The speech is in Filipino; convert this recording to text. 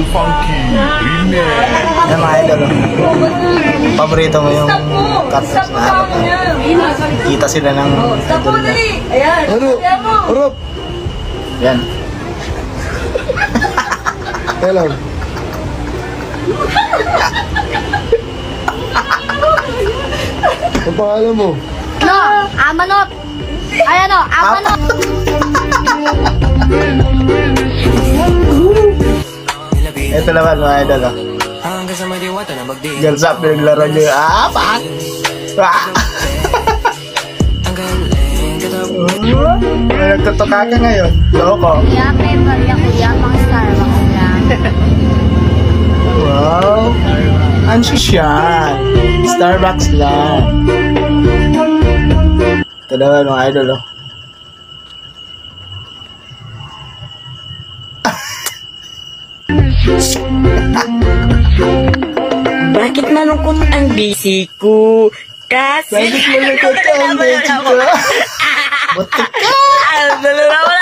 Funky Remix. Yan mga idol. Paborito mo yung cut na habang kita sila ng idol na. Ayan. Harap. Yan. Hello. Ang pangalan mo? No, Amanot. Ayan o, Amanot. Ito naman mga idol. Girls up yung laro nyo. Pak! Pak! Nagtutuka ka ngayon. Loko. Kuya, favorite ya kuya, pang Starbucks lang. Wow. Ang sisyan. Starbucks lang. Ito naman mga idol. Bakit malungkot ang busy ko? Kasi... Bakit malungkot ang busy ko? Butik ka! Wala